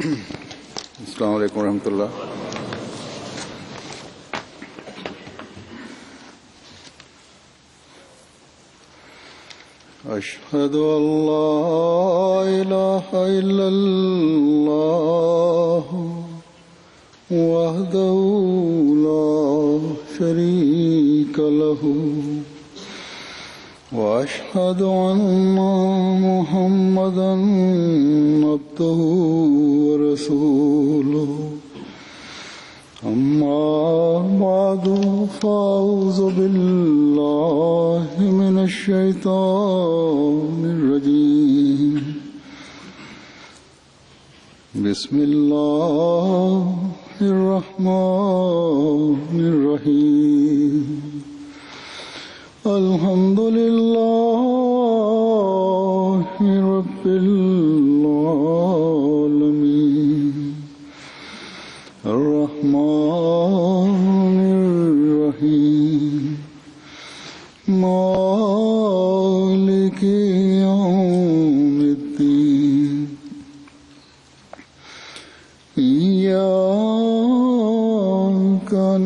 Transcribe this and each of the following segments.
अस्सलामु अलैकुम रहमतुल्लाह। अशहदु अल्ला इलाहा इल्लल्लाह वहदहु ला शरीका लहु وأشهد أن محمدا عبده ورسوله أما بعد فأعوذ بالله من الشيطان الرجيم بسم الله الرحمن الرحيم الحمد لله رب العالمين الرحمن الرحيم مالك يوم الدين إياك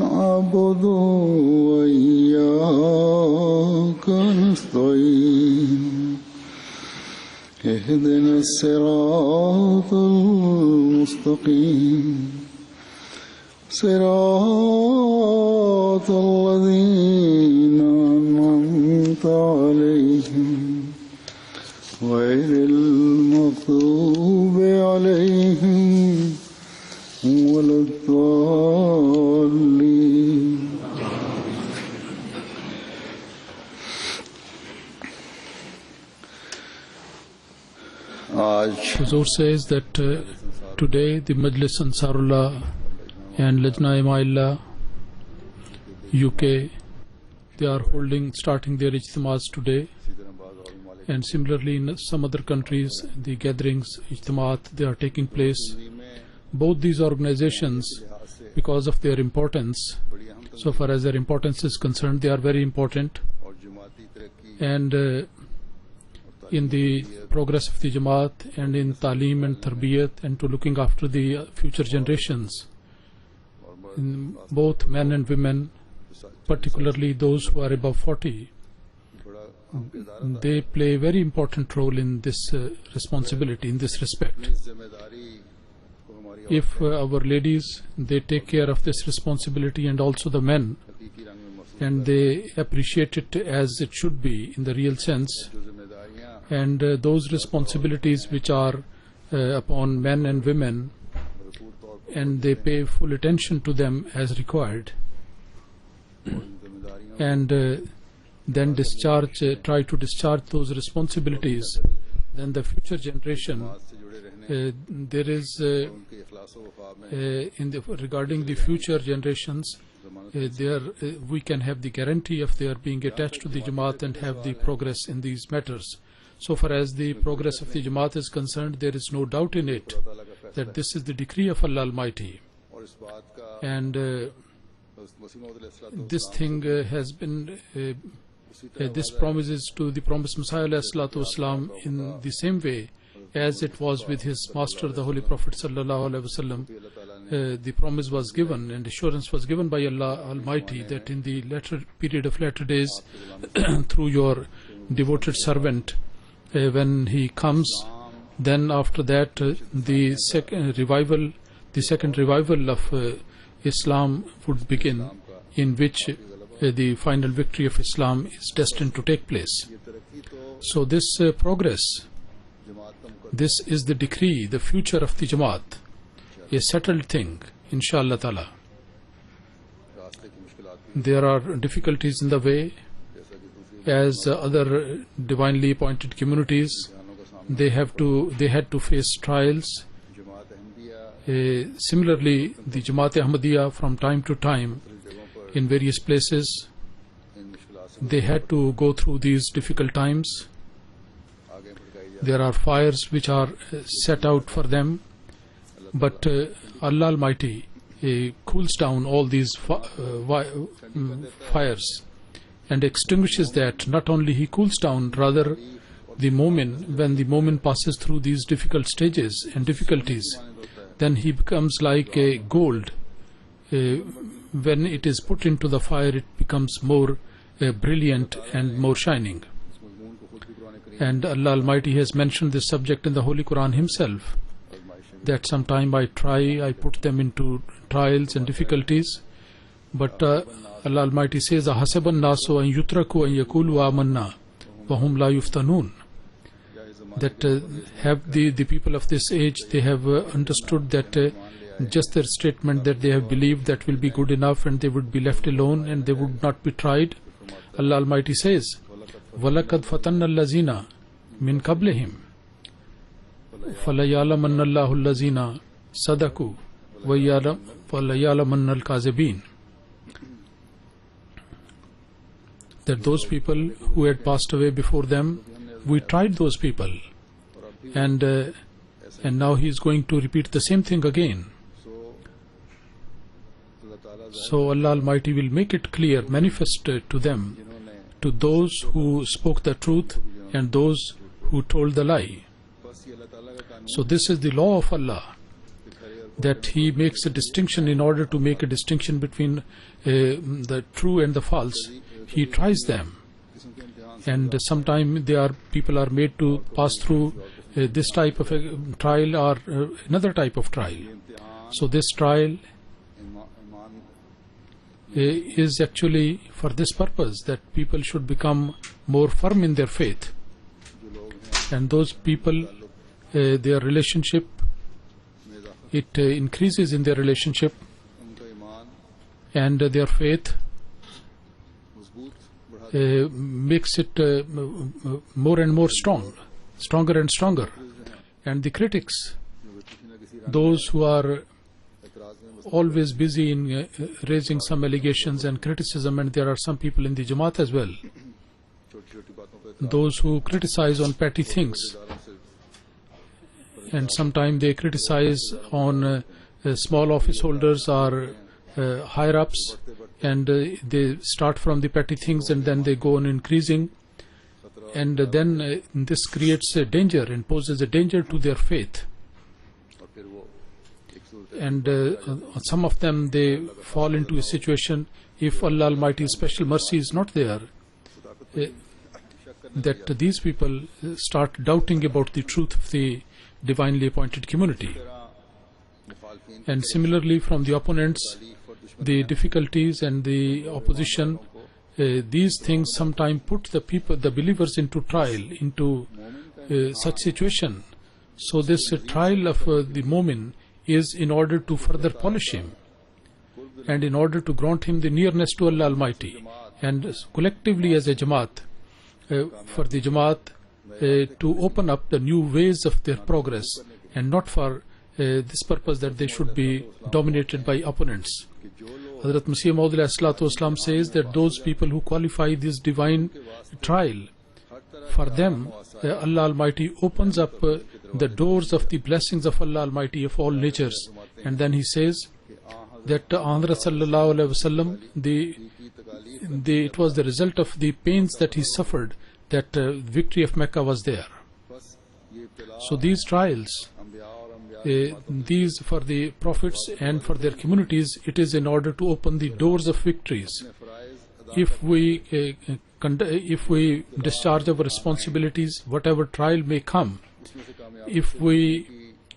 نعبد وإياك نستعين اهدنا الصراط المستقيم صراط الذين أنعمت عليهم غير المغضوب عليهم ولا الضالين. Huzur says that today the Majlis Ansarullah and Lajna Ima'illah UK, they are starting their ijtimas today, and similarly in some other countries the gatherings, ijtimaat, they are taking place. Both these organizations, because of their importance, so far as their importance is concerned, they are very important, and in the progress of the Jamaat and in Taaleem and Tarbiyat and to looking after the future generations, both men and women, particularly those who are above 40, they play a very important role in this responsibility, in this respect. If our ladies, they take care of this responsibility, and also the men, and they appreciate it as it should be in the real sense, and those responsibilities which are upon men and women, and they pay full attention to them as required, and then try to discharge those responsibilities, then the future generation, there is regarding the future generations, we can have the guarantee of their being attached to the Jamaat and have the progress in these matters. So far as the progress of the Jamaat is concerned, there is no doubt in it that this is the decree of Allah Almighty, and this thing has been this promises to the promised Messiah ﷺ in the same way as it was with his master, the Holy Prophet ﷺ. The promise was given and assurance was given by Allah Almighty that in the latter period of latter days, through your devoted servant, when he comes, then after that the second revival of Islam would begin, in which the final victory of Islam is destined to take place. So this progress, this is the decree, the future of the Jamaat, a settled thing, inshallah ta'ala. There are difficulties in the way, as other divinely appointed communities, they had to face trials. Similarly, the Jamaat Ahmadiyya, from time to time in various places, they had to go through these difficult times. There are fires which are set out for them, but Allah Almighty cools down all these fires and extinguishes that. Not only He cools down, rather when the moment passes through these difficult stages and difficulties, then he becomes like a gold. When it is put into the fire, it becomes more brilliant and more shining. And Allah Almighty has mentioned this subject in the Holy Quran Himself, that sometime I put them into trials and difficulties, but Allah Almighty says, "Ahasiban nasu an yutraku an yaqulu amanna wa hum la yuftanun." That have the people of this age, they have understood that just their statement that they have believed that will be good enough, and they would be left alone and they would not be tried. Allah Almighty says, وَلَقَدْ فَتَنَّ الَّذِينَ مِنْ قَبْلِهِمْ فَلَيَعْلَمَنَّ اللَّهُ الَّذِينَ صَدَقُوا وَلَيَعْلَمَنَّ الْكَاذِبِينَ. That those people who had passed away before them, we tried those people, and now He is going to repeat the same thing again. So Allah Almighty will make it clear, manifest to them, to those who spoke the truth and those who told the lie. So this is the law of Allah, that He makes a distinction. In order to make a distinction between the true and the false, He tries them, and sometimes people are made to pass through this type of a trial or another type of trial. So this trial is actually for this purpose, that people should become more firm in their faith, and those people, their relationship, it increases in their relationship, and their faith makes it more and more stronger and stronger. And the critics, those who are always busy in raising some allegations and criticism, and there are some people in the Jamaat as well, those who criticize on petty things, and sometimes they criticize on small office holders or higher ups, and they start from the petty things and then they go on increasing, and then this creates a danger and poses a danger to their faith. And some of them, they fall into a situation, if Allah Almighty's special mercy is not there, that these people start doubting about the truth of the divinely appointed community. And similarly, from the opponents, the difficulties and the opposition, these things sometimes put the believers into trial, into such situation. So this trial of the mu'min is in order to further polish him, and in order to grant him the nearness to Allah Almighty. And collectively as a Jamaat, for the Jamaat to open up the new ways of their progress, and not for this purpose that they should be dominated by opponents. Hazrat Masih Maud ﷺ says that those people who qualify this divine trial, for them Allah Almighty opens up the doors of the blessings of Allah Almighty of all natures. And then He says that Hazrat Sallallahu Alaihi Wasallam, it was the result of the pains that he suffered that victory of Mecca was there. So these trials, these for the prophets and for their communities, it is in order to open the doors of victories. If we discharge our responsibilities, whatever trial may come, if we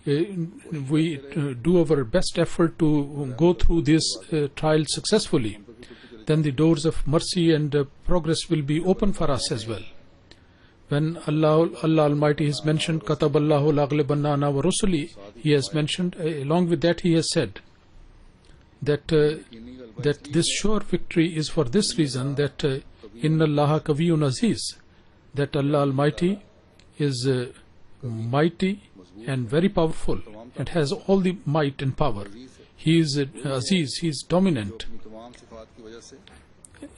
do our best effort to go through this trial successfully, then the doors of mercy and progress will be open for us as well. When Allah Almighty has mentioned Kataballahu la'aghlibanna ana wa rusuli, He has mentioned, along with that He has said that this sure victory is for this reason, that Inna Allaha Kaviyyun Aziz, that Allah Almighty is mighty and very powerful and has all the might and power. He is Aziz, He is dominant,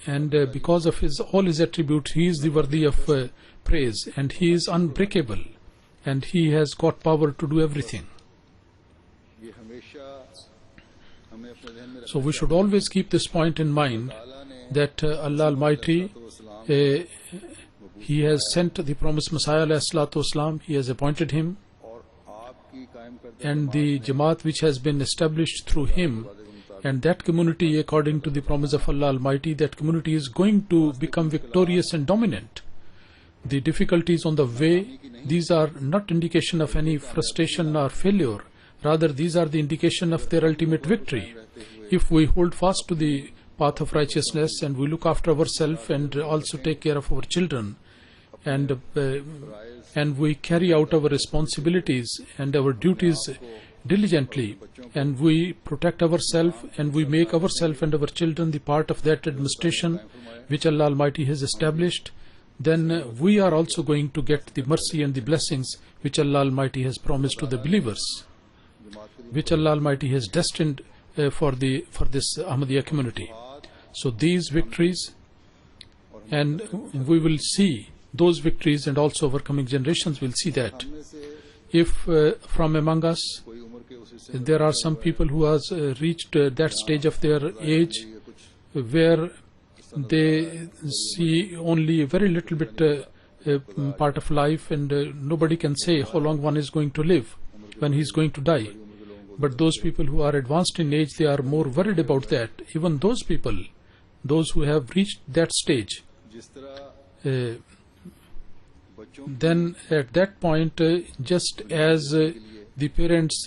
and because of all His attributes, He is the worthy of praise, and He is unbreakable, and He has got power to do everything. So we should always keep this point in mind, that Allah Almighty, He has sent the promised Messiah ﷺ, He has appointed him, and the Jamaat which has been established through him, and that community, according to the promise of Allah Almighty, that community is going to become victorious and dominant. The difficulties on the way, these are not indication of any frustration or failure. Rather, these are the indication of their ultimate victory. If we hold fast to the path of righteousness and we look after ourselves and also take care of our children, and we carry out our responsibilities and our duties diligently, and we protect ourselves and we make ourselves and our children the part of that administration which Allah Almighty has established, then we are also going to get the mercy and the blessings which Allah Almighty has promised to the believers, which Allah Almighty has destined for this Ahmadiyya community. So these victories, and we will see those victories, and also our coming generations will see that. If from among us there are some people who has reached that stage of their age where they see only a very little bit part of life, and nobody can say how long one is going to live, when he is going to die. But those people who are advanced in age, they are more worried about that. Even those people, those who have reached that stage, then at that point, just as the parents,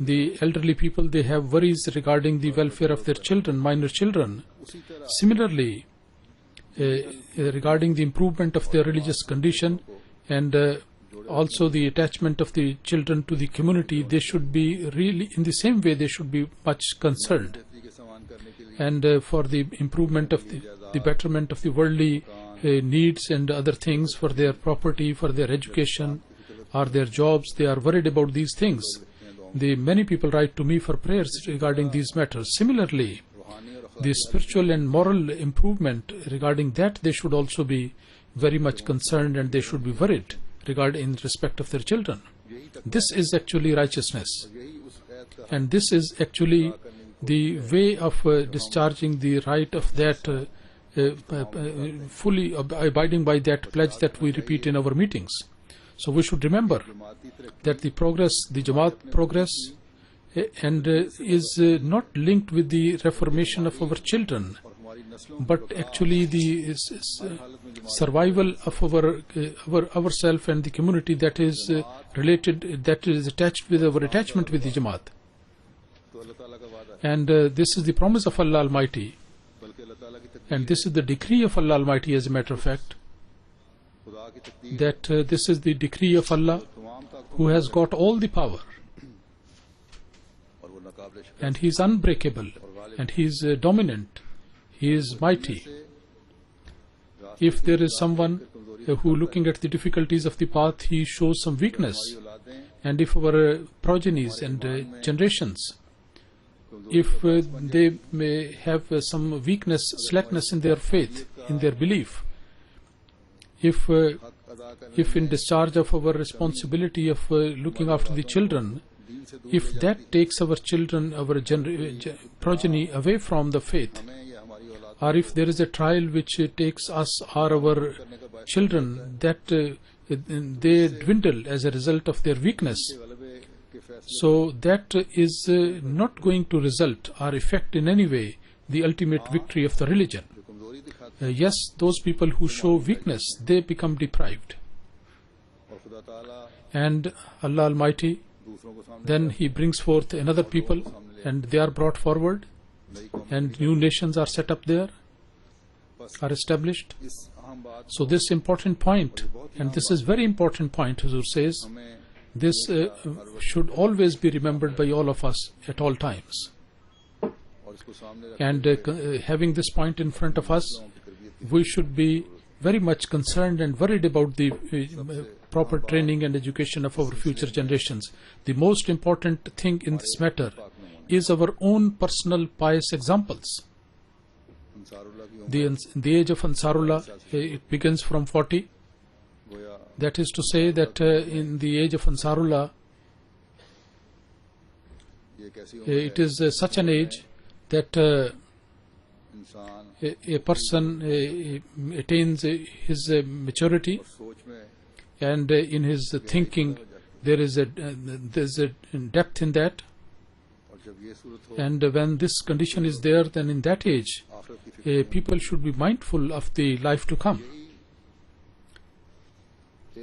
the elderly people, they have worries regarding the welfare of their children, minor children. Similarly, regarding the improvement of their religious condition and also the attachment of the children to the community, they should be really, in the same way, they should be much concerned. And for the improvement of the betterment of the worldly needs and other things, for their property, for their education or their jobs, they are worried about these things. Many people write to me for prayers regarding these matters. Similarly, the spiritual and moral improvement, regarding that they should also be very much concerned, and they should be worried regarding in respect of their children. This is actually righteousness, and this is actually the way of discharging the right of that, fully abiding by that pledge that we repeat in our meetings. So we should remember that the progress, the Jamaat progress, and is not linked with the reformation of our children, but actually the survival of ourself and the community that is related, that is attached with our attachment with the Jamaat. And this is the promise of Allah Almighty, and this is the decree of Allah Almighty, as a matter of fact, that this is the decree of Allah, who has got all the power, and He is unbreakable, and He is dominant, He is mighty. If there is someone who, looking at the difficulties of the path, he shows some weakness, and if our progenies and generations, if they may have some weakness, slackness in their faith, in their belief, if in discharge of our responsibility of looking after the children, if that takes our children, our progeny away from the faith, or if there is a trial which takes us or our children, that they dwindle as a result of their weakness, so that is not going to result or affect in any way the ultimate victory of the religion. Yes, those people who show weakness, they become deprived. And Allah Almighty, then He brings forth another people, and they are brought forward, and new nations are set up there, are established. So this important point, and this is very important point, Huzur says, this should always be remembered by all of us at all times. And having this point in front of us, we should be very much concerned and worried about the proper training and education of our future generations. The most important thing in this matter is our own personal pious examples. The age of Ansarullah, it begins from 40. That is to say that in the age of Ansarullah, it is such an age that a person attains his maturity, and in his thinking there's a depth in that. और जब ये सूरत हो And when this condition is there, then in that age, आखिरत की फिक्र people should be mindful of the life to come.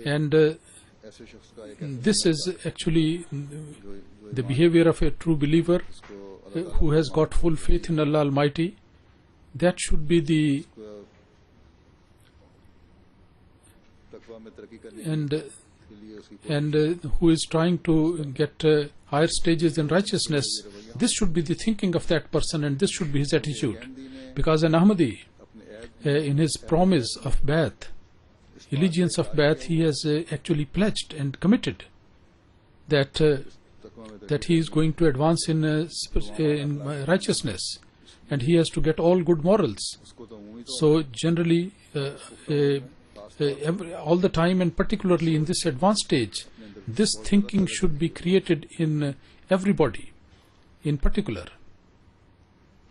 And ऐसे शख्स का एक this is actually जो the behavior of a true believer इसको who has got full faith in Allah Almighty. That should be the तकवा में तरक्की करने and के लिए उसकी and who is trying to get higher stages in righteousness. This should be the thinking of that person, and this should be his attitude. Because an Ahmadi, अपने ऐब in his promise of Bai'at, allegiance of Bai'at, he has actually pledged and committed that तकवा में that he is going to advance in righteousness, and he has to get all good morals. उसको तो उम्मीद So generally, all the time, and particularly in this advanced stage, this thinking should be created in everybody, in particular,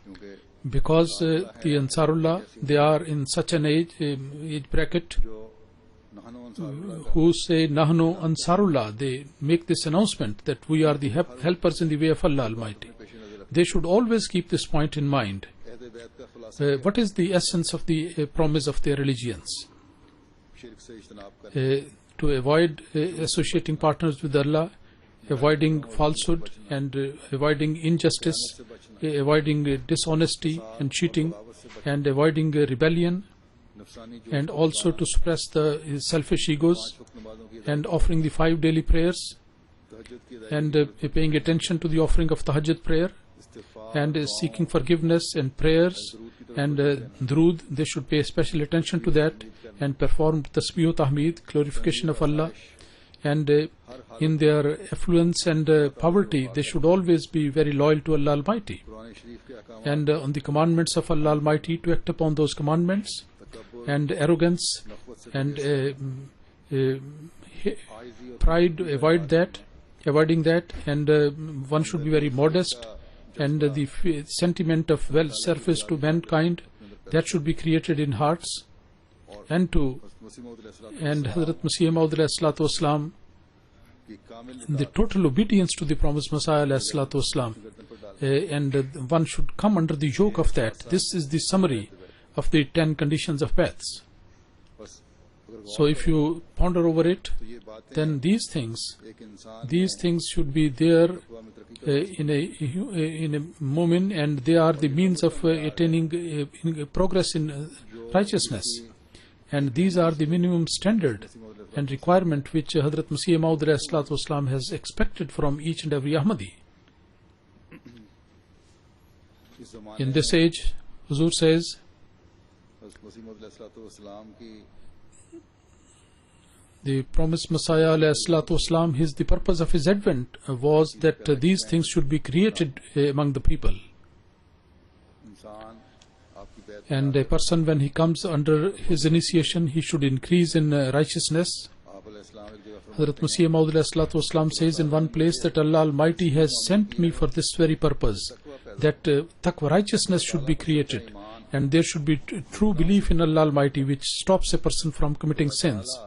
क्योंकि because the Ansarullah, they are in such an age bracket जो नहनो Ansar who say Nahnu Ansarullah. They make this announcement that we are the helpers in the way of Allah Almighty. पेश नजर They should always keep this point in mind. अहद बैत का खुलासा What is the essence of the promise of their allegiance? शिरक से इज्तनाब कर To avoid associating partners with Allah, avoiding falsehood and avoiding injustice, avoiding dishonesty and cheating, and avoiding rebellion, नफसानी जो and also to suppress the selfish egos, वक्त नमाजों की and offering the 5 daily prayers, तहज्जुद की and paying attention to the offering of tahajjud prayer, इस्तिग़फ़ार and seeking forgiveness and prayers and drood. They should pay special attention to that and perform tasbih tahmeed, glorification of Allah. And in their affluence and poverty, they should always be very loyal to Allah Almighty, Quran शरीफ के अहकाम and on the commandments of Allah Almighty, to act upon those commandments. तकब्बुर And arrogance नफ़वत से and आइज़ी और pride, avoiding that, and one should be very modest, and the sentiment of well service to mankind, that should be created in hearts. And to मसीह मौद अलैहिस्सलाम and Hazrat Masih Maud Wasalam, की कामिल the total obedience to the promised Messiah Wasalam, and one should come under the yoke of that. This is the summary of the 10 conditions of Bai'ats. बस अगर So if you ponder over it, तो ये बातें then these things एक इंसान should be there तकवा में तरक्की in a moment, and they are the means of attaining progress in righteousness. And these are the minimum standard and requirement which Hazrat Masih Maud Wasalam has expected from each and every Ahmadi. इस ज़माने In this age, Huzur says, मसीह मौद अलैहिस्सलाम की the promised Messiah Wasalam, the purpose of his advent was that these things should be created among the people. इंसान आपकी बैत And a person, when he comes under his initiation, he should increase in righteousness. आप अलैहिस्सलाम एक जगह Hazrat Masih Maud Wasalam says in one place that Allah Almighty has sent me for this very purpose, that taqwa, righteousness, should be created, and there should be true belief in Allah Almighty, which stops a person from committing sins.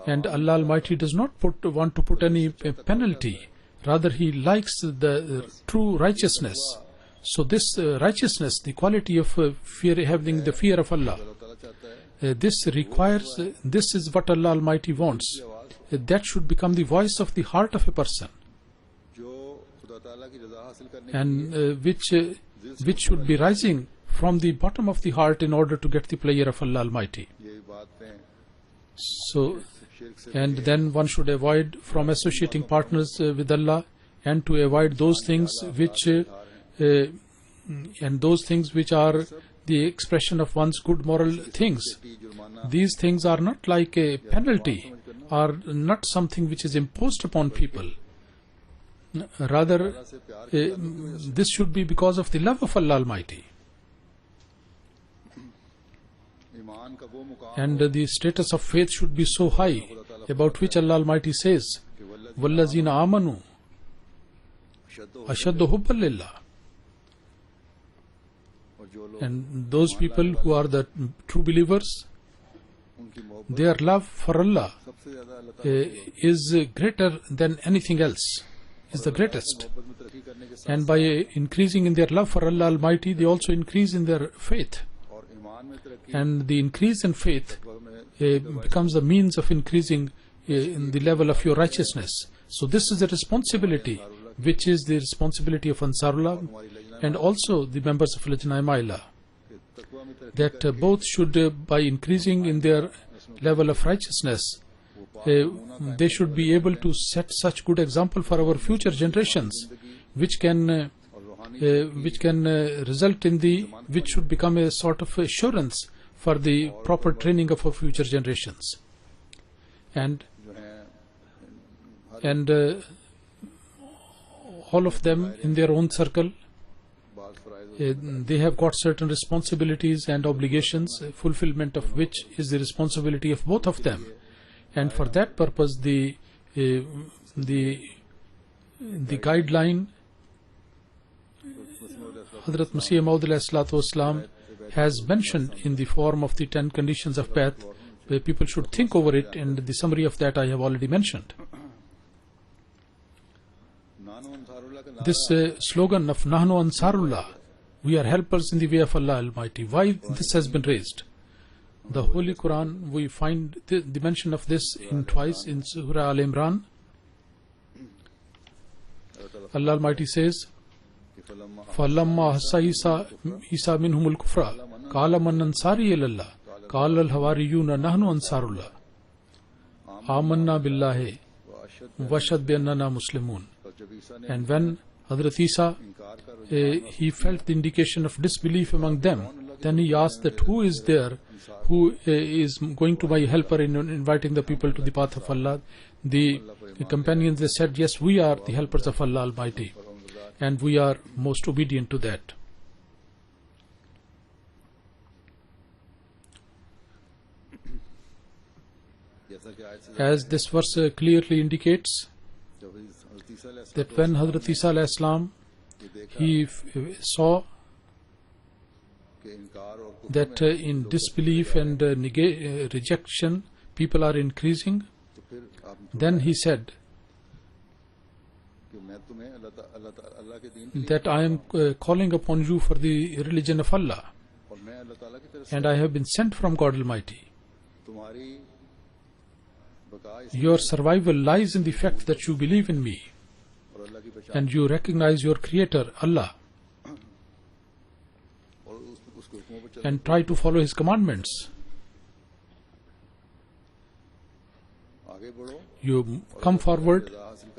And Allah Almighty does not want to put any penalty. Rather, He likes the true righteousness. So this righteousness, the quality of having the fear of Allah, अल्लाह ताला चाहता है this requires, this is what Allah Almighty wants. That should become the voice of the heart of a person, जो खुदा ताला की रज़ा हासिल करने and which should be rising from the bottom of the heart in order to get the pleasure of Allah Almighty. ये बातें So, शिरक से and then one should avoid from associating partners with Allah, and to avoid those things which and those things which are the expression of one's good moral things. जुर्माना These things are not like a penalty, are not something which is imposed upon people. Rather, से प्यार this should be because of the love of Allah Almighty. ईमान का वो मुकाम And the status of faith should be so high, about which Allah Almighty says, कि وَالَّذِينَ آمَنُوا वल्लज़ أَشَدُّ حُبًّا لِلَّهِ. और जो लोग And those people who are the true believers, उनकी मोहब्बत their love for Allah सबसे ज्यादा अल्लाह ताला is greater than anything else, is the greatest. मोहब्बत में तरक्की करने के साथ And by increasing in their love for Allah Almighty, they also increase in their faith. और ईमान में तरक्की And the increase in faith में becomes the means of increasing in the level of your righteousness. So this is a responsibility, which is the responsibility of Ansarullah and also the members of Lajna Maila, तकवा में तरक्की that both should, by increasing in their level of righteousness, they should be able to set such good example for our future generations, which can result in which should become a sort of assurance for the proper training of our future generations. And all of them in their own circle, they have got certain responsibilities and obligations, fulfillment of which is the responsibility of both of them. And for that purpose, the guideline Hazrat Masih Maud ﷺ has mentioned in the form of the 10 conditions of path, where people should think over it, and the summary of that I have already mentioned. This slogan of Nahnu Ansarullah, we are helpers in the way of Allah Almighty. Why this has been raised? The Holy Quran, we find the mention of this twice in Surah Al Imran. Allah Almighty says, فَلَمَّا حَسَّ عِيسَى مِنْهُمُ الْكُفْرَ قَالَ مَنْ أَنصَارِي إِلَى اللَّهِ قَالَ الْحَوَارِيُّونَ نَحْنُ أَنصَارُ اللَّهِ آمَنَّا بِاللَّهِ وَاشْهَدْ بِأَنَّنَا مُسْلِمُونَ. And when Hazrat Isa, he felt the indication of disbelief among them, then he asked that who is there who is going to be a helper in inviting the people to the path of Allah. The companions, they said, yes, we are the helpers of Allah Almighty, and we are most obedient to that. As this verse clearly indicates, that when Hazrat Isa alayhi salam, he saw that in disbelief and rejection people are increasing, then he said that I am calling upon you for the religion of Allah, and I have been sent from God Almighty. Your survival lies in the fact that you believe in me and you recognize your creator Allah and try to follow his commandments. You come forward,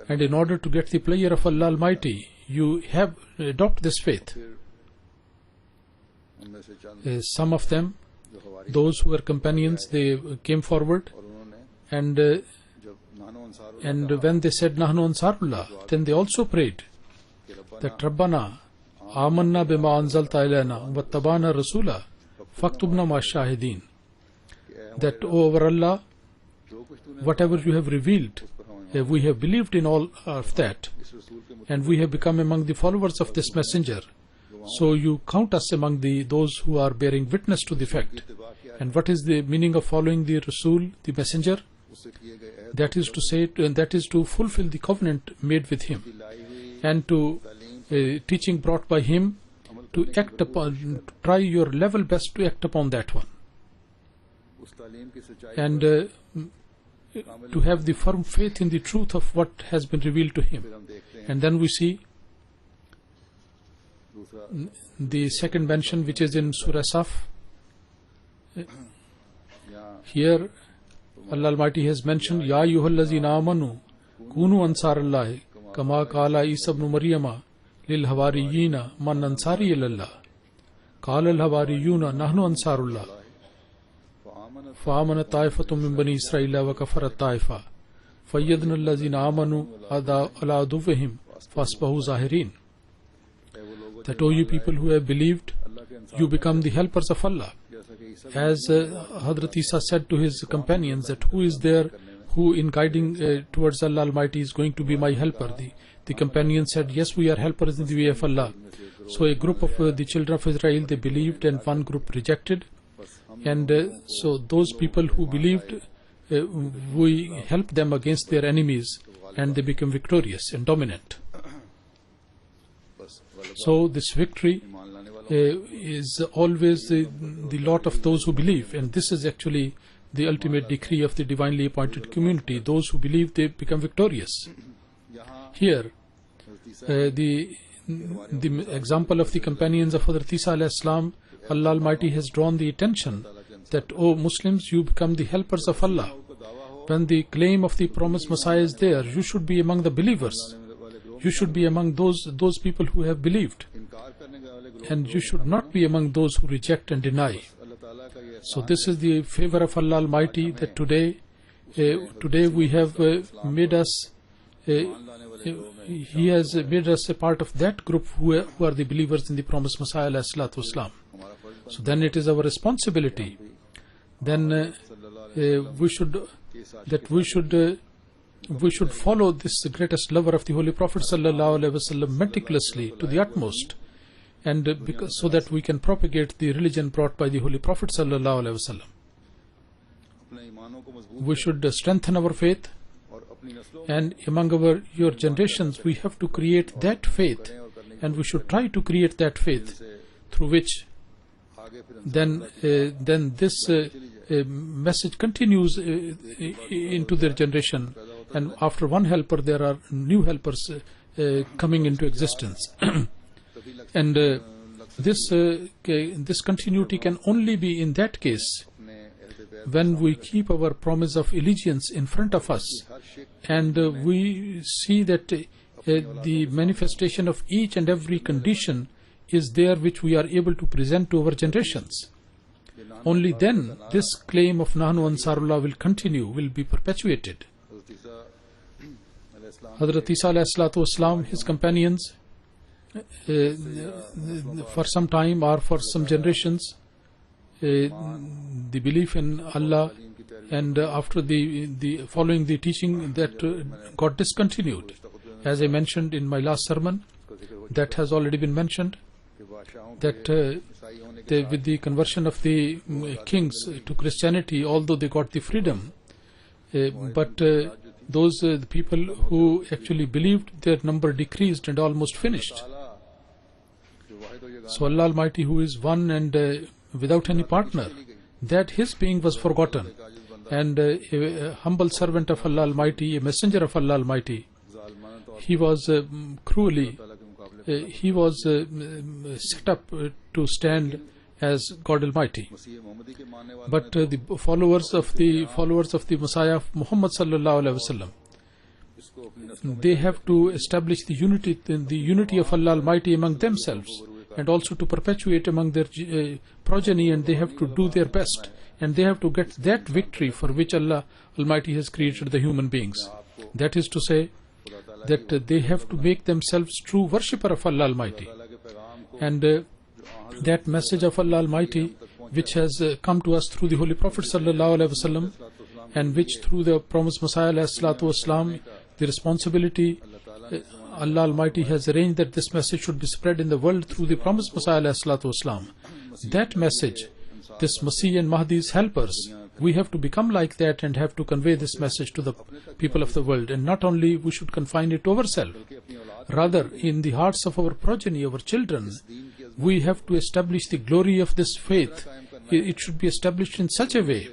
and in order to get the pleasure of Allah Almighty, you have adopt this faith. Some of them, those who were companions, they came forward, and when they said Nahnu Ansarullah, then they also prayed that Rabbana Amanna bima anzalta ilayna wattabana rasula faktubna ma shahidin, that O our Allah, whatever you have revealed, we have believed in all of that, and we have become among the followers of this messenger. So you count us among those who are bearing witness to the fact. And what is the meaning of following the Rasul, the messenger? That is to say, that is to fulfill the covenant made with him, and to teaching brought by him, to act upon, to try your level best to act upon that one, and to have the firm faith in the truth of what has been revealed to him. And then we see the second mention, which is in Surah Saf. Here Allah Almighty has mentioned, Ya ayyuhallazina amanu kunu ansarallahi kama qala Isa ibn Maryama lil hawariyina man ansari ilallah qala al hawariyuna nahnu ansarullah فآمن طائفة من بني إسرائيل وكفرت طائفة فأيدنا الذين آمنوا على عدوهم فأصبحوا ظاهرين. That O you people who have believed, you become the helpers of Allah. As Hazrat Isa said to his companions, that who is there who in guiding towards Allah Almighty is going to be my helper? The companions said, yes, we are helpers in the way of Allah. So a group of the children of Israel, they believed, and one group rejected. And so those people who believed, we help them against their enemies and they become victorious and dominant. बस गलबा So this victory ईमान लाने वालों is always the lot of those who believe, and this is actually the ultimate decree of the divinely appointed community. Those who believe, they become victorious. यहाँ Here, तीसरा the example of the companions of Hazrat Isa alayhi salam, Allah Almighty has drawn the attention that, O Muslims, you become the helpers of Allah. को दावा हो When the claim of the promised Messiah is there, you should be among the believers. वाले ग्रोह You should be among those people who have believed, इनकार करने वाले ग्रोह and you should not be among those who reject and deny. अल्लाह ताला का ये So this is the favor of Allah Almighty, that today we have made us, He has made us a part of that group who are the believers in the promised Messiah alayhi salatu wasalam. हमारा फर्ज So then it is our responsibility. Then we should follow this greatest lover of the Holy Prophet sallallahu alaihi wasallam meticulously to the utmost, and because so that we can propagate the religion brought by the Holy Prophet sallallahu alaihi wasallam. अपने ईमानों को मजबूत We should strengthen our faith, और अपनी नस्लों and among your generations we have to create that faith, and we should try to create that faith से through which आगे फिर then this message continues into their generation, and after one helper there are new helpers coming into existence. तभी लग And this continuity can only be in that case अपने अहद बैत when we keep our promise of allegiance in front of us, हर शिक and we see that the manifestation of each and every condition is there which we are able to present to our generations. Only then this claim of Nahnu Ansarullah will continue, will be perpetuated. हज़रत ईसा अलैहिस्सलाम Hazrat Isa alayhi salatu wasalam, his companions, for some time or for some generations, the belief in Allah, and after the following the teaching, that got discontinued. As I mentioned in my last sermon, that has already been mentioned, के बादशाहों that ईसाई होने के with the conversion of the kings to Christianity, although they got the freedom, but those the people who actually believed, their number decreased and almost finished. ताला जो वाहिद और यगान So Allah Almighty, who is one and without any partner, that His being was forgotten, and a humble servant of Allah Almighty, a messenger of Allah Almighty, ज़ालिमाना तौर he was cruelly ताला के मुकाबले he was set up to stand as God Almighty. मसीह मोहम्मदी के मानने वाले But the followers of the Messiah Muhammad sallallahu alaihi wasallam, इसको अपनी नस्लों they have to establish the unity of Allah Almighty among themselves, and also to perpetuate among their progeny, and they have to do their best, and they have to get that victory for which Allah Almighty has created the human beings. That is to say, that they have to make themselves true worshipper of Allah Almighty, ताला के पैगाम को and that message of Allah Almighty, which has come to us through the Holy Prophet sallallahu alaihi wasallam, and which through the promised Messiah alayhi salatu wasalam, the responsibility Allah Almighty has arranged that this message should be spread in the world through the promised Messiah alayhi salatu wasalam. That message, this Masih and Mahdi's helpers, we have to become like that and have to convey this message to the people of the world. And not only we should confine it to ourselves, कि अपनी औलाद rather in the hearts of our progeny, our children, we have to establish the glory of this faith. It should be established in such a way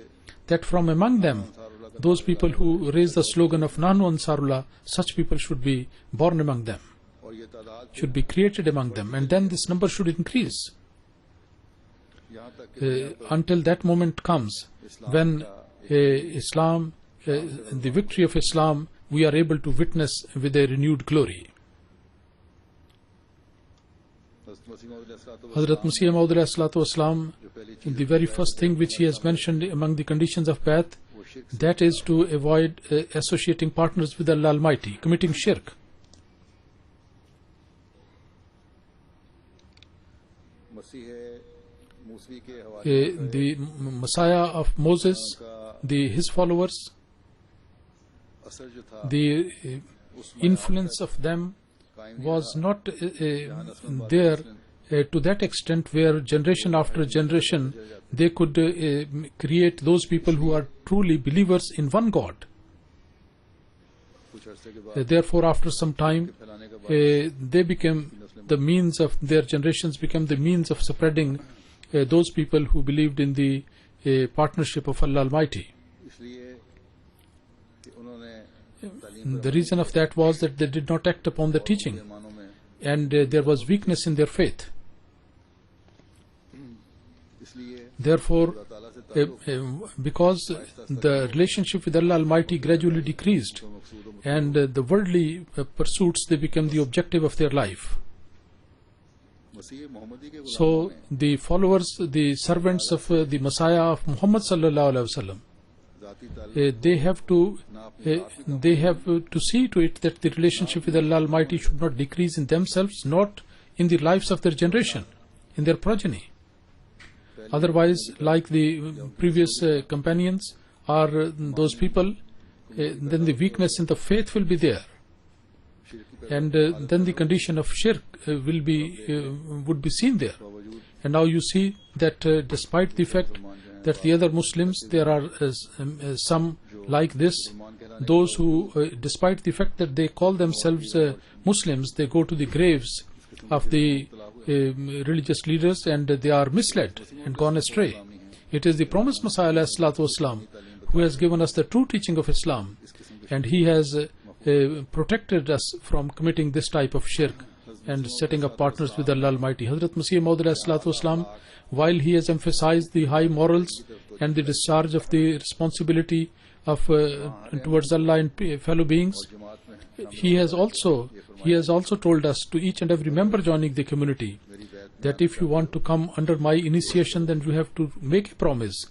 that from among them, those people who raise the slogan of Nahnu Ansarullah, such people should be born among them, और ये तादाद should be created among them, and then this number should increase यहाँ तक कि until that moment comes when Islam, the victory of Islam, we are able to witness with a renewed glory. Hazrat Masih Maud alayhi salatu wasalam, the very first thing which he has mentioned among the conditions of Bai'at, that is to avoid associating partners with Allah Almighty, committing shirk. The Messiah of Moses, his followers, the influence of them was not there to that extent where generation after generation they could create those people who are truly believers in one God. कुछ अरसे के बाद Therefore, after some time, फैलाने के बाद they became the means of their generations became the means of spreading those people who believed in the partnership of Allah Almighty. इसलिए कि उन्होंने The reason of that was that they did not act upon the teaching, मानों में and there was weakness in their faith. इसलिए Therefore, अल्लाह ताला से ताल्लुक because the relationship with Allah Almighty gradually decreased, Maqsood and the worldly pursuits they became the objective of their life. मसीह मोहम्मदी के गुलामों So ने the followers, the servants of the Messiah of Muhammad sallallahu alaihi wasallam, जाती ताल्लुक they have to see to it that the relationship with Allah Almighty should not decrease in themselves, not in the lives of their generation, in their progeny. Otherwise, like the previous companions or those people, then the weakness in the faith will be there, and then the condition of shirk would be seen there. बावजूद And now you see that despite the fact that the other Muslims, there are some like this, those who, despite the fact that they call themselves Muslims, they go to the graves of the religious leaders and they are misled and gone astray. It is the promised Messiah alayhi salatu wasalam who has given us the true teaching of Islam, and he has protected us from committing this type of shirk and setting up partners with Allah Almighty. Hazrat Masih Maud alayhi salatu wasalam, while he has emphasized the high morals and the discharge of the responsibility of towards Allah and fellow beings, जमात में he has also told us, to each and every member joining the community, that if you want to come under my initiation, then you have to make a promise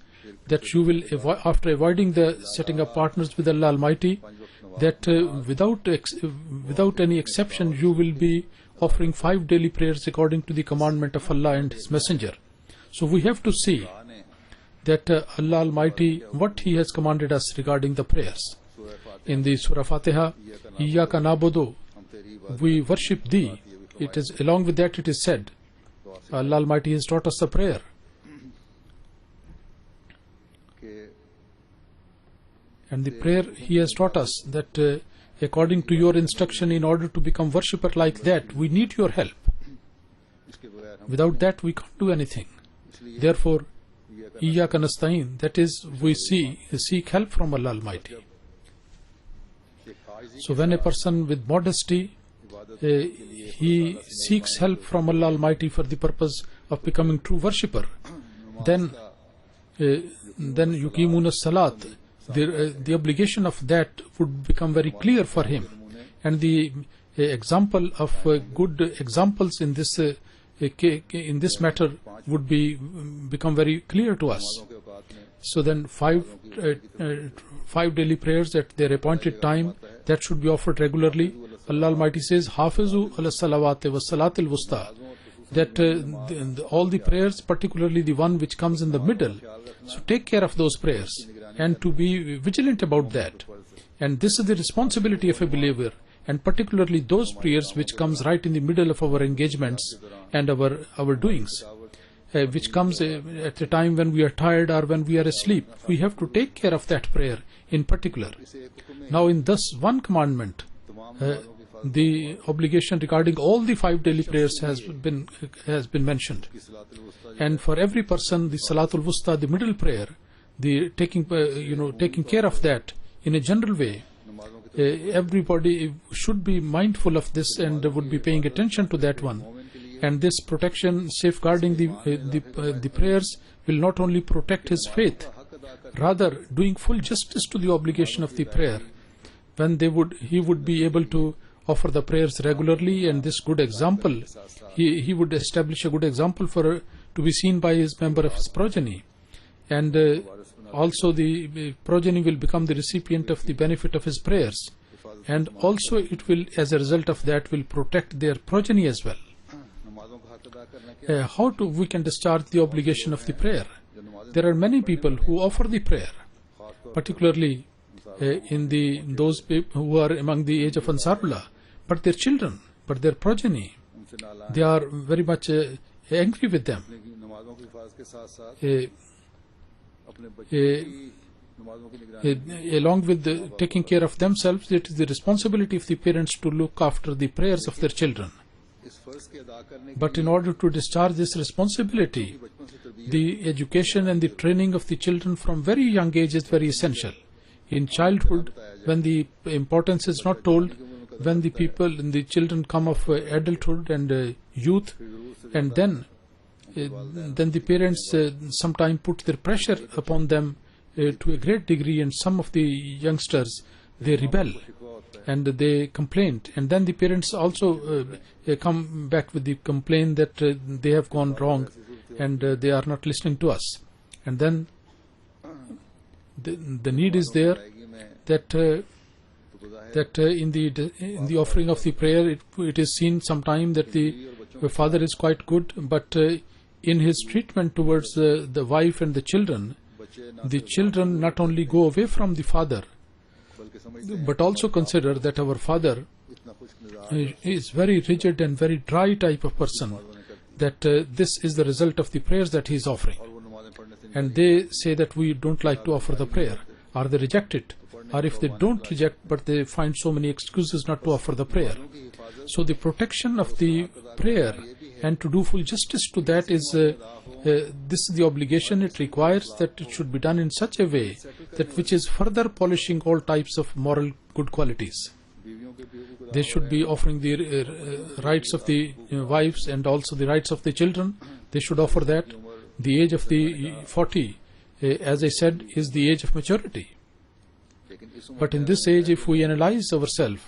that you will, after avoiding the setting up partners with Allah Almighty, that without any exception you will be offering 5 daily prayers according to the commandment of Allah and His Messenger. So we have to see ने that Allah Almighty, what He has commanded us regarding the prayers. सूरह फातिहा In the Surah Fatiha, Iyyaka na'budu, हम तेरी इबादत we worship Thee. It is, along with that it is said, Allah Almighty has taught us the prayer. के And the prayer He has taught us that according to your instruction, in order to become worshipper like that, we need your help. इसके बगैर हम Without that, we can't do anything. इसलिए Therefore, ये Iyyaka nasta'in, that is, we seek help from Allah Almighty. कि आजिज़ी So when a person with modesty, इबादत he seeks help from Allah Almighty for the purpose of becoming true worshipper, then yuqimuna salat, the obligation of that would become very clear for him, and the example of good examples in this matter would become very clear to us. के औकात में So then 5 daily prayers at their appointed time, that should be offered regularly. Allah Almighty says, Hafizu ala salawati wa salatil wusta, that all the prayers, particularly the one which comes in the middle, so take care of those prayers and to be vigilant about that. And this is the responsibility of a believer, and particularly those prayers which comes right in the middle of our engagements and our doings, which comes at a time when we are tired or when we are asleep. We have to take care of that prayer in particular. Now in this one commandment, the obligation regarding all the 5 daily prayers has been mentioned, and for every person the Salatul Wusta, the middle prayer, the taking care of that in a general way, everybody should be mindful of this and would be paying attention to that one. And this protection, safeguarding the prayers, will not only protect his faith, rather doing full justice to the obligation of the prayer, when he would be able to offer the prayers regularly, and this good example, he would establish a good example to be seen by his member of his progeny, and also the progeny will become the recipient of the benefit of his prayers, and also it will, as a result of that, will protect their progeny as well. नमाजों का हक अदा करना How we can discharge the obligation of the prayer? There are many people who offer the prayer, particularly in those people who are among the age of Ansarullah, but their children, but their progeny, उनसे नाला they are very much angry with them. अपनी नमाजों की हिफाजत के साथ साथ Uh, अपने बच्चों की नमाजों की निगरानी Along with taking care of themselves, it is the responsibility of the parents to look after the prayers of their children. इस फर्ज के अदा करने के But in order to discharge this responsibility, बचपन से तरबियत the education and the training of the children from very young age is very essential. In childhood, when the importance is not told, when the children come of adulthood and youth, and then the parents sometimes put their pressure upon them to a great degree, and some of the youngsters, they rebel and they complain, and then the parents also come back with the complaint that they have gone wrong and they are not listening to us, and then the need is there that in the offering of the prayer it is seen sometime that the father is quite good, but in his treatment towards the wife and the children not only go away from the father, but also consider that our father is very rigid and very dry type of person, that this is the result of the prayers that he is offering, and they say that we don't like to offer the prayer, or they reject it, or if they don't reject but they find so many excuses not to offer the prayer. So the protection of the prayer and to do full justice to that is this is the obligation. It requires that it should be done in such a way that which is further polishing all types of moral good qualities. They should be offering the rights of the wives and also the rights of the children. They should offer that. The age of the 40, as I said, is the age of maturity. But in this age, if we analyze ourselves,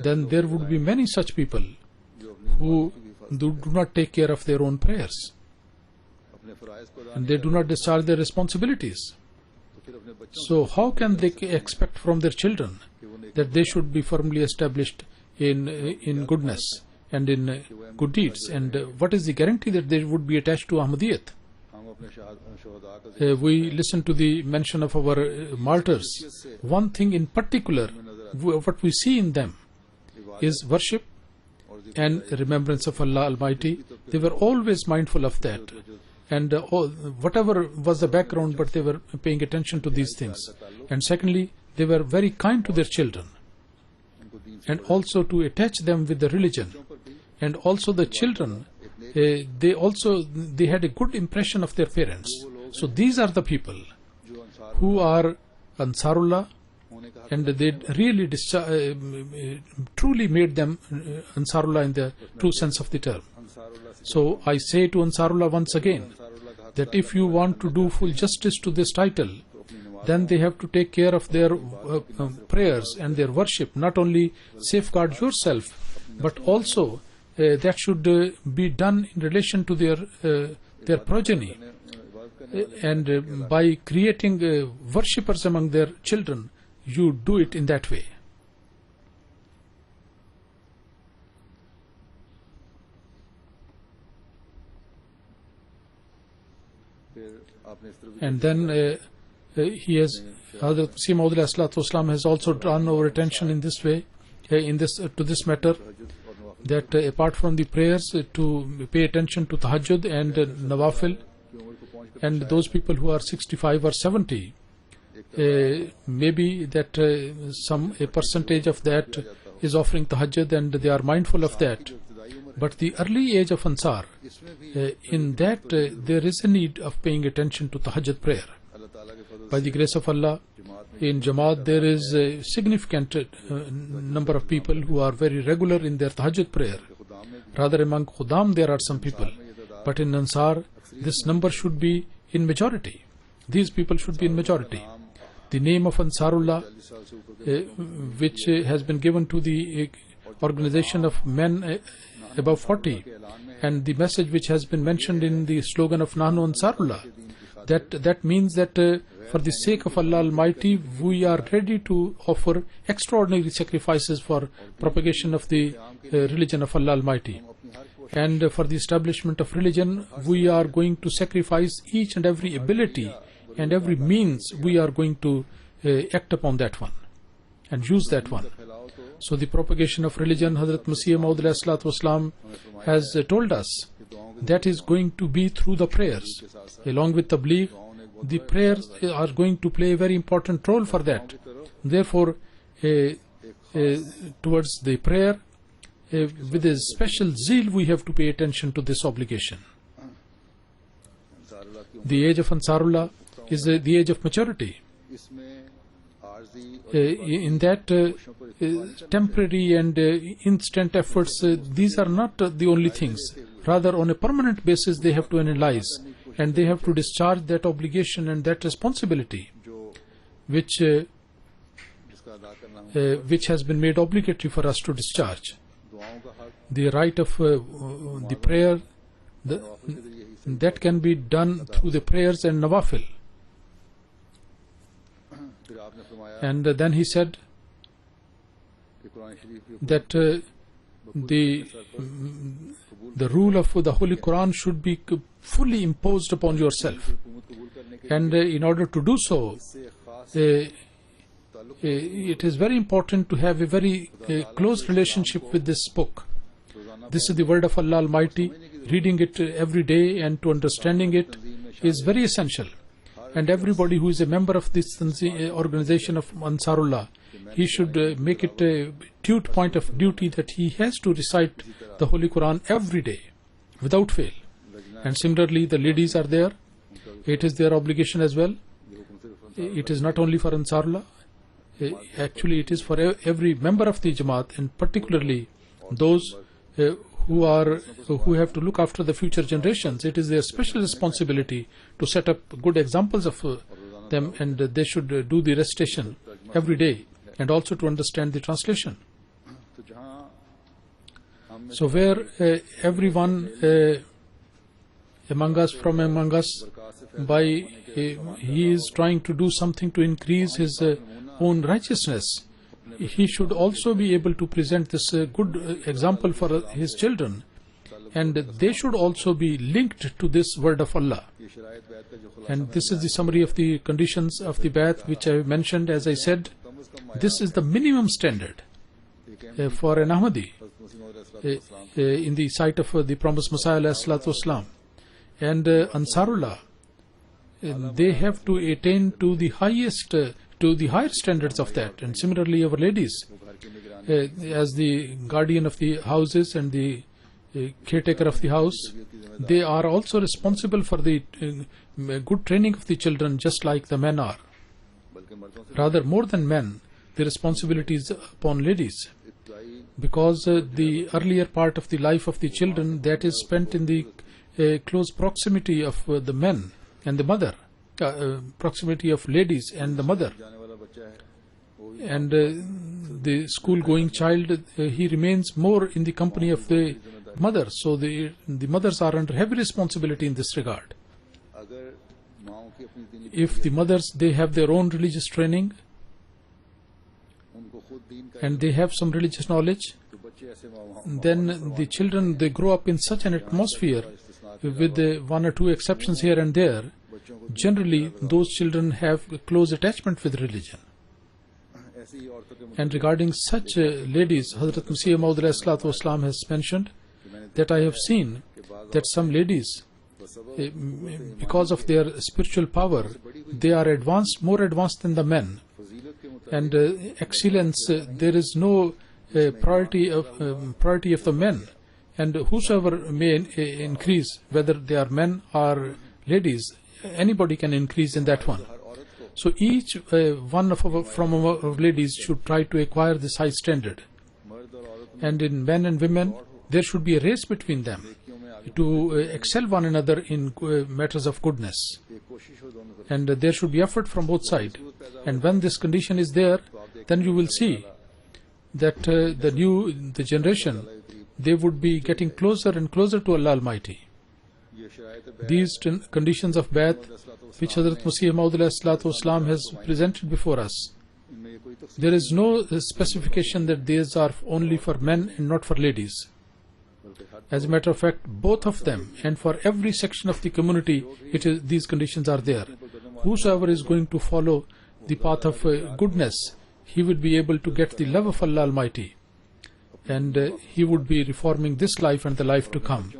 then there would be many such people who do not take care of their own prayers, and they do not discharge their responsibilities. So how can they expect from their children that they should be firmly established in goodness and in good deeds? And what is the guarantee that they would be attached to Ahmadiyyat? We listen to the mention of our martyrs. One thing in particular, what we see in them is worship and remembrance of Allah Almighty. They were always mindful of that, and whatever was the background, but they were paying attention to these things. And secondly, they were very kind to their children, and also to attach them with the religion. And also the children, they had a good impression of their parents. So these are the people who are Ansarullah, and they really truly made them Ansarullah in the true sense of the term. So I say to Ansarullah once again that if you want to do full justice to this title, then they have to take care of their prayers and their worship. Not only safeguard yourself, but also that should be done in relation to their progeny, and by creating worshippers among their children, you do it in that way. And then Hazrat Masih Maud Islam has also drawn our attention in this way, to this matter, that apart from the prayers, to pay attention to tahajjud and nawafil, and those people who are 65 or 70, maybe that a percentage of that is offering tahajjud and they are mindful of that. But the early age of Ansar, in that there is a need of paying attention to tahajjud prayer. By the grace of Allah, in Jamaat there is a significant number of people who are very regular in their tahajjud prayer. Rather among Khudam there are some people, but in Ansar this number should be in majority. These people should be in majority. The name of Ansarullah, which has been given to the organization of men above 40, and the message which has been mentioned in the slogan of Nahnu Ansarullah, that means that for the sake of Allah Almighty, we are ready to offer extraordinary sacrifices for propagation of the religion of Allah Almighty. And for the establishment of religion, we are going to sacrifice each and every ability and every means. We are going to act upon that one and use that one. So the propagation of religion, Hazrat Masih Maud Islam has told us that is going to be through the prayers. Along with tabligh, the prayers are going to play a very important role for that. Therefore, towards the prayer, with a special zeal, we have to pay attention to this obligation. The age of Ansarullah is the age of maturity. In that, temporary and instant efforts, these are not the only things. Rather, on a permanent basis, they have to analyze and they have to discharge that obligation and that responsibility, which has been made obligatory for us to discharge. The right of the prayer, that can be done through the prayers and nawafil. And then he said that the rule of the Holy Quran should be fully imposed upon yourself. And in order to do so, it is very important to have a very close relationship with this book. This is the word of Allah Almighty. Reading it every day and to understanding it is very essential. And everybody who is a member of this organization of Ansarullah, he should make it a point of duty that he has to recite the Holy Quran every day without fail. And similarly, the ladies are there. It is their obligation as well. It is not only for Ansarullah. Actually, it is for every member of the Jamaat, and particularly those who have to look after the future generations. It is their special responsibility to set up good examples of them, and they should do the recitation every day and also to understand the translation. So where everyone among us, he is trying to do something to increase his own righteousness, he should also be able to present this good example for his children, and they should also be linked to this word of Allah. And this is the summary of the conditions of the Bai'at which I mentioned. As I said, this is the minimum standard for an Ahmadi in the sight of the promised Messiah ﷺ. And Ansarullah, they have to attain to the highest to the higher standards of that. And similarly, our ladies, as the guardian of the houses and the caretaker of the house, they are also responsible for the good training of the children, just like the men are. Rather, more than men, the responsibility is upon ladies, because the earlier part of the life of the children, that is spent in the close proximity of the men and the mother, proximity of ladies and the mother. And the school-going child, he remains more in the company of the mother. So the mothers are under heavy responsibility in this regard. If the mothers, they have their own religious training and they have some religious knowledge, then the children, they grow up in such an atmosphere, with one or two exceptions here and there. Generally, those children have a close attachment with religion. And regarding such ladies, Hazrat Masih Maud ﷺ has mentioned that I have seen that some ladies, because of their spiritual power, they are advanced, more advanced than the men. And excellence, there is no priority of the men. And whosoever may increase, whether they are men or ladies, anybody can increase in that one. So each one from our ladies should try to acquire this high standard. And in men and women, there should be a race between them to excel one another in matters of goodness. And there should be effort from both sides. And when this condition is there, then you will see that the generation, they would be getting closer and closer to Allah Almighty. These conditions of Bai'at, which Hazrat Masih Maud ﷺ has presented before us, there is no specification that these are only for men and not for ladies. As a matter of fact, both of them, and for every section of the community, these conditions are there. Whosoever is going to follow the path of goodness, he would be able to get the love of Allah Almighty, and he would be reforming this life and the life to come.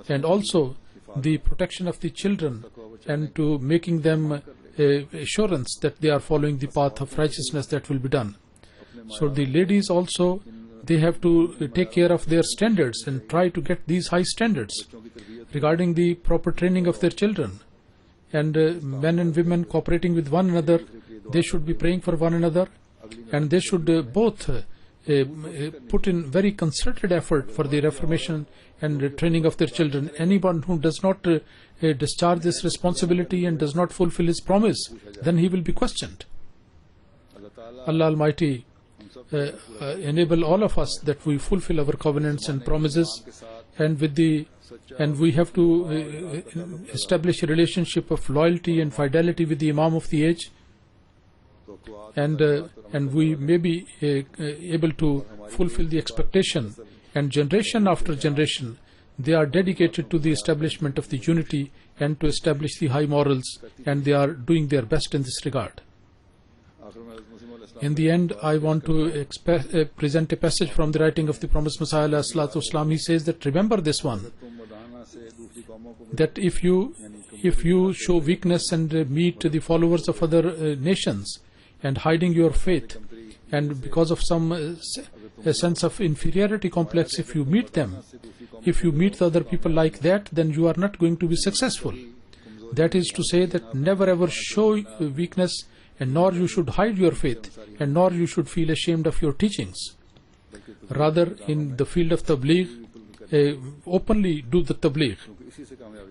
and also the protection of the children, and to making them assurance that they are following the path of righteousness that will be done. So the ladies also, they have to take care of their standards and try to get these high standards regarding the proper training of their children. And men and women cooperating with one another, they should be praying for one another, and they should both put in very concerted effort for the reformation and training of their children. Anyone who does not discharge this responsibility and does not fulfill his promise, then he will be questioned. Allah Almighty enable all of us that we fulfill our covenants and promises, and we have to establish a relationship of loyalty and fidelity with the Imam of the age, and we may be able to fulfill the expectation, and generation after generation they are dedicated to the establishment of the unity and to establish the high morals, and they are doing their best in this regard. In the end, I want to present a passage from the writing of the promised Messiah alayhi salatu wasalam. He says that remember this one, that if you show weakness and meet the followers of other nations and hiding your faith, and because of some a sense of inferiority complex, if you meet them, if you meet the other people like that, then you are not going to be successful. That is to say that never ever show weakness, and nor you should hide your faith, and nor you should feel ashamed of your teachings. Rather, in the field of tabligh, openly do the tabligh,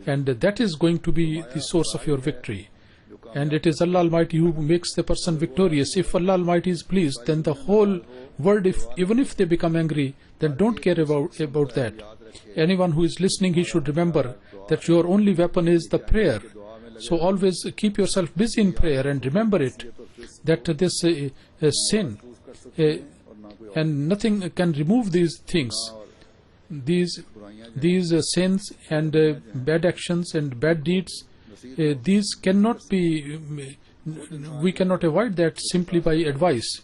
and that is going to be the source of your victory. And it is Allah Almighty who makes the person victorious. If Allah Almighty is pleased, then the whole world, even if they become angry, then don't care about that. Anyone who is listening, he should remember that your only weapon is the prayer. So always keep yourself busy in prayer, and remember it, that this sin and nothing can remove these things, these sins and bad actions and bad deeds. These cannot be, we cannot avoid that simply by advice.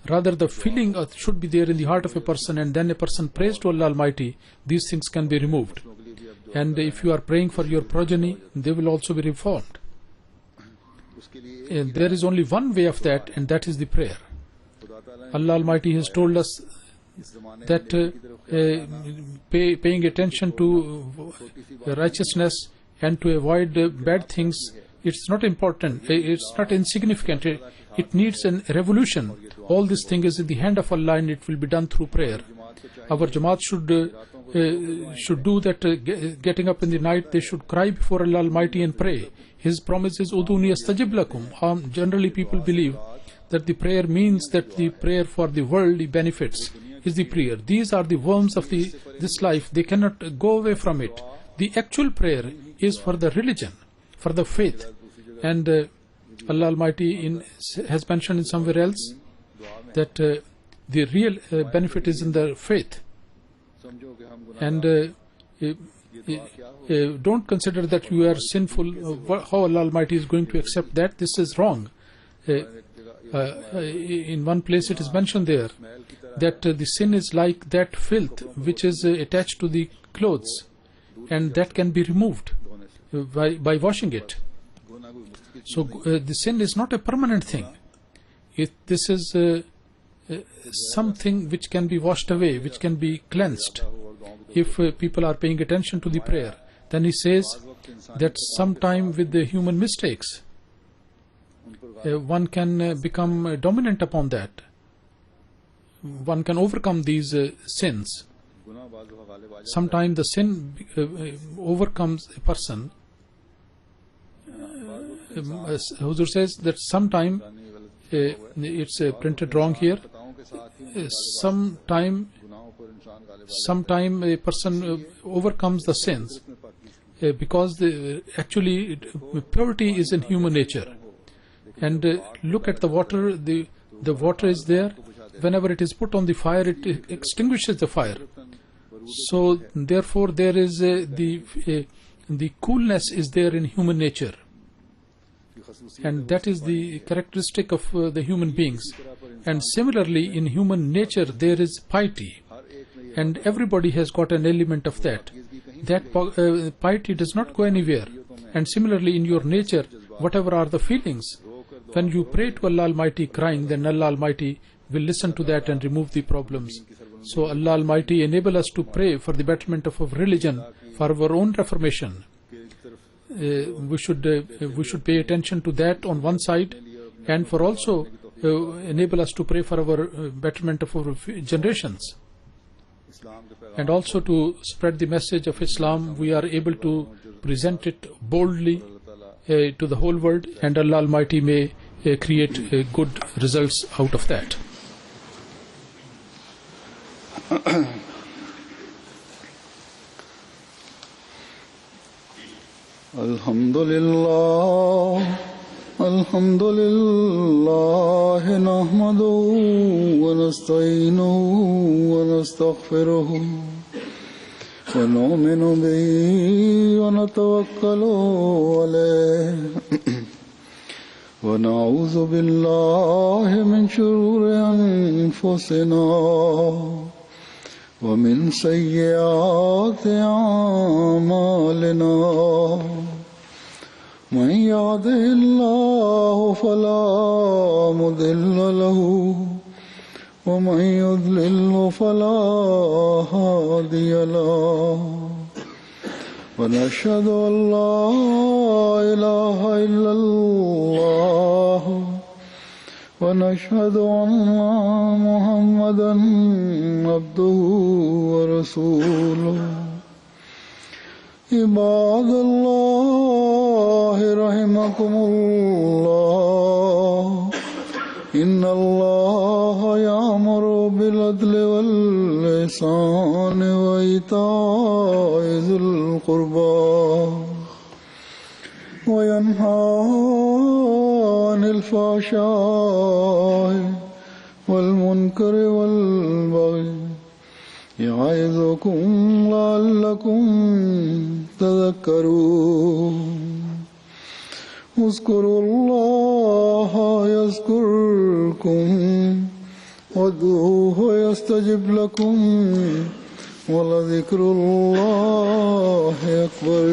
Rather, the feeling should be there in the heart of a person, and then a person prays to Allah Almighty. These things can be removed. And if you are praying for your progeny, they will also be reformed. And there is only one way of that, and that is the prayer. Allah Almighty has told us that paying attention to righteousness and to avoid bad things, it's not important, it's not insignificant, it needs a revolution. All this thing is in the hand of Allah, and it will be done through prayer. Our Jamaat should do that. Getting up in the night, they should cry before Allah Almighty and pray. His promise is Uduni astajib lakum. Generally people believe that the prayer means that the prayer for the worldly benefits is the prayer. These are the worms of this life. They cannot go away from it. The actual prayer is for the religion, for the faith. And Allah Almighty has mentioned in somewhere else that the real benefit is in the faith. And don't consider that you are sinful. How Allah Almighty is going to accept that? This is wrong. In one place it is mentioned there that the sin is like that filth which is attached to the clothes, and that can be removed by washing it. So the sin is not a permanent thing. This is something which can be washed away, which can be cleansed. If people are paying attention to the prayer, then he says that sometime with the human mistakes, one can become dominant upon that. One can overcome these sins. Sometimes the sin overcomes a person. Huzur says that sometime, it's printed wrong here, sometime a person overcomes the sins because actually purity is in human nature. And look at the water. The water is there. Whenever it is put on the fire, it extinguishes the fire. So therefore there is the coolness is there in human nature, and that is the characteristic of the human beings. And similarly in human nature there is piety, and everybody has got an element of that. That piety does not go anywhere. And similarly, in your nature, whatever are the feelings, when you pray to Allah Almighty crying, then Allah Almighty will listen to that and remove the problems. So Allah Almighty enable us to pray for the betterment of our religion, for our own reformation. We should pay attention to that on one side, and for also enable us to pray for our betterment of our generations, and also to spread the message of Islam. We are able to present it boldly to the whole world, and Allah Almighty may create good results out of that. Alhamdulillah, alhamdulillah, nahmaduhu wa nasta'inuhu wa nastaghfiruhu wa nu'minu bihi wa natawakkalu alayhi wa na'udhu billahi min shururi anfusina ومن سيئات أعمالنا من يهده الله فلا مضل له ومن يضلل فلا هادي له ونشهد أن لا إله إلا الله ونشهد أن محمدا عبده ورسوله عباد الله رحمكم الله إن الله يأمر بالعدل والإحسان وإيتاء ذي القربى وينهى عن الفحشاء والمنكر والبغي يعظكم لعلكم تذكرون اذكروا الله يذكركم وادعوه يستجب لكم ولذكر الله أكبر.